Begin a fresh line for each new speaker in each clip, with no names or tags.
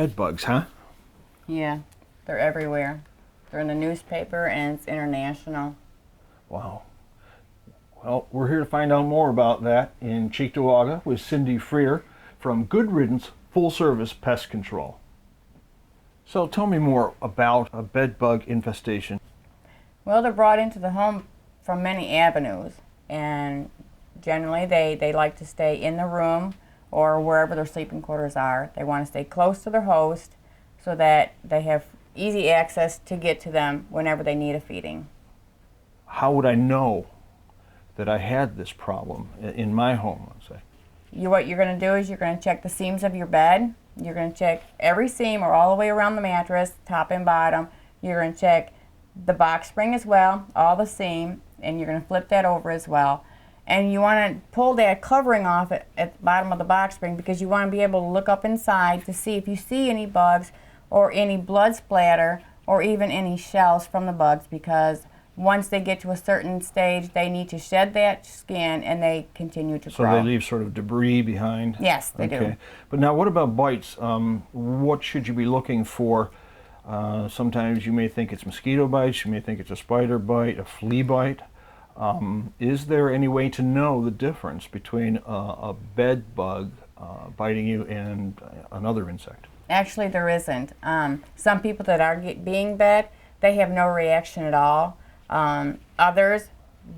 Bed bugs, huh?
Yeah, they're everywhere. They're in the newspaper and it's international.
Wow. Well, we're here to find out more about that in Cheektowaga with Cindy Freer from Good Riddance Full Service Pest Control. So tell me more about a bed bug infestation.
Well, they're brought into the home from many avenues, and generally they like to stay in the room or wherever their sleeping quarters are. They want to stay close to their host so that they have easy access to get to them whenever they need a feeding.
How would I know that I had this problem in my home, let's say?
What you're going to do is you're going to check the seams of your bed. You're going to check every seam or all the way around the mattress, top and bottom. You're going to check the box spring as well, all the seam, and you're going to flip that over as well. And you want to pull that covering off at the bottom of the box spring because you want to be able to look up inside to see if you see any bugs or any blood splatter or even any shells from the bugs, because once they get to a certain stage, they need to shed that skin and they continue to grow.
So they leave sort of debris behind?
Yes, they do.
But now what about bites? What should you be looking for? Sometimes you may think it's mosquito bites, you may think it's a spider bite, a flea bite. Is there any way to know the difference between a bed bug biting you and another insect?
Actually, there isn't. Some people that are being bit, they have no reaction at all. Others,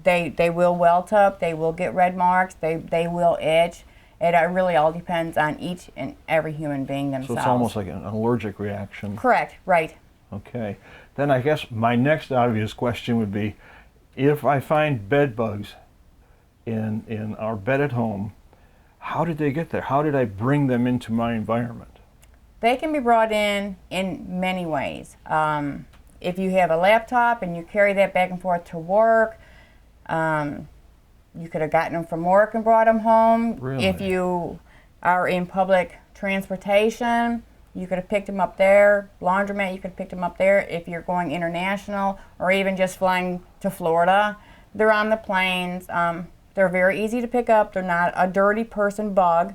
they will welt up, they will get red marks, they will itch. It really all depends on each and every human being themselves.
So it's almost like an allergic reaction.
Correct, right.
Okay. Then I guess my next obvious question would be, if I find bed bugs in our bed at home, how did they get there? How did I bring them into my environment?
They can be brought in many ways. If you have a laptop and you carry that back and forth to work, you could have gotten them from work and brought them home.
Really?
If you are in public transportation, you could have picked them up there. Laundromat, you could have picked them up there. If you're going international or even just flying to Florida, they're on the planes. They're very easy to pick up. They're not a dirty person bug.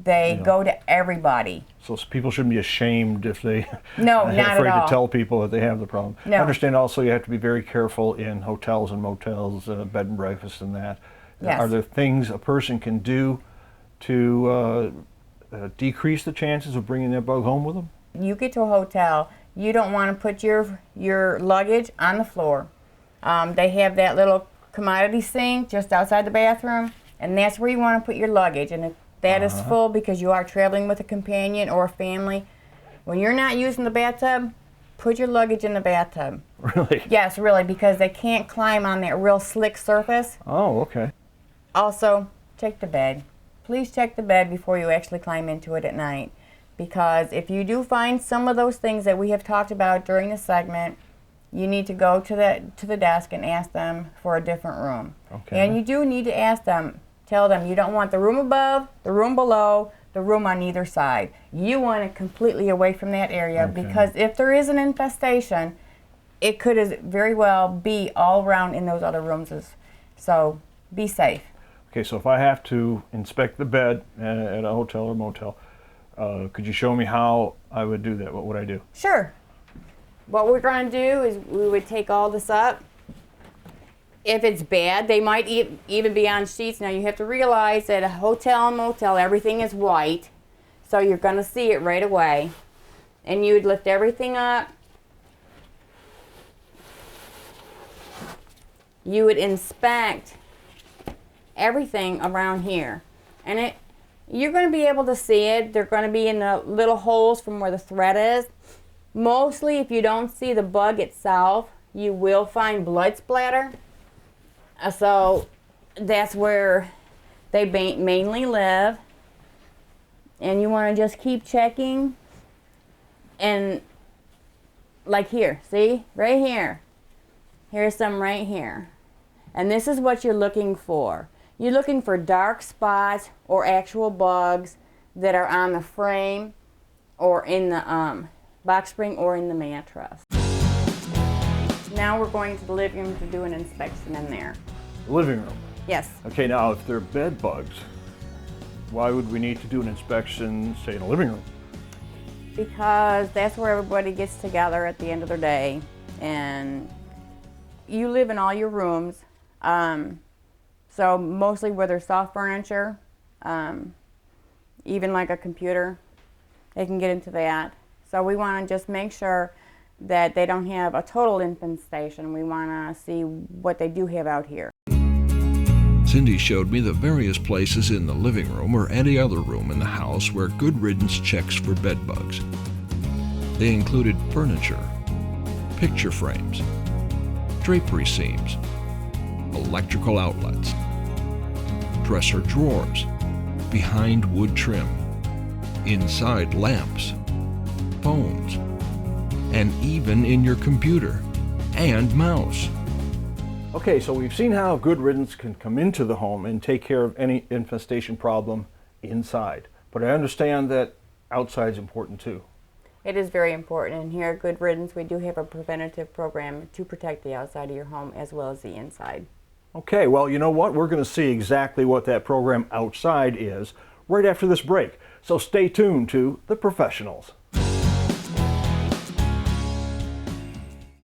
They go to everybody.
So people shouldn't be ashamed if they
No,
are
not at
afraid
all.
to tell people that they have the problem.
No.
I understand also you have to be very careful in hotels and motels, bed and breakfast and that.
Yes.
Are there things a person can do to decrease the chances of bringing that bug home with them?
You get to a hotel, you don't want to put your luggage on the floor. They have that little commodity sink just outside the bathroom, and that's where you want to put your luggage. And if that is full because you are traveling with a companion or a family, when you're not using the bathtub, put your luggage in the bathtub.
Really?
Yes, really, because they can't climb on that real slick surface.
Oh, okay.
Also, check the bed. Please check the bed before you actually climb into it at night, because if you do find some of those things that we have talked about during the segment, you need to go to the desk and ask them for a different room.
Okay.
And you do need to ask them, tell them you don't want the room above, the room below, the room on either side. You want it completely away from that area,
Okay.
because if there is an infestation, it could very well be all around in those other rooms. So be safe.
Okay, so if I have to inspect the bed at a hotel or motel, could you show me how I would do that? What would I do?
Sure. What we're going to do is we would take all this up. If it's bad, they might even be on sheets. Now you have to realize that a hotel and motel, everything is white, so you're going to see it right away. And you would lift everything up. You would inspect everything around here, and you're going to be able to see it. They're going to be in the little holes from where the thread is. Mostly, if you don't see the bug itself, you will find blood splatter. So that's where they mainly live, and you want to just keep checking. And like here, see, right here, here's some right here, and this is what you're looking for. You're looking for dark spots or actual bugs that are on the frame or in the box spring or in the mattress. Now we're going to the living room to do an inspection in there.
The living room.
Yes.
Okay, now if they're bed bugs, why would we need to do an inspection, say, in the living room?
because that's where everybody gets together at the end of their day, and you live in all your rooms. So mostly where there's soft furniture, even like a computer, they can get into that. So we want to just make sure that they don't have a total infestation. We want to see what they do have out here.
Cindy showed me the various places in the living room or any other room in the house where Good Riddance checks for bed bugs. They included furniture, picture frames, drapery seams, electrical outlets, dresser drawers, behind wood trim, inside lamps, phones, and even in your computer and mouse.
Okay, so we've seen how Good Riddance can come into the home and take care of any infestation problem inside. But I understand that outside's important too.
It is very important, and here at Good Riddance we do have a preventative program to protect the outside of your home as well as the inside.
Okay, well, you know what? We're going to see exactly what that program outside is right after this break. So stay tuned to The Professionals.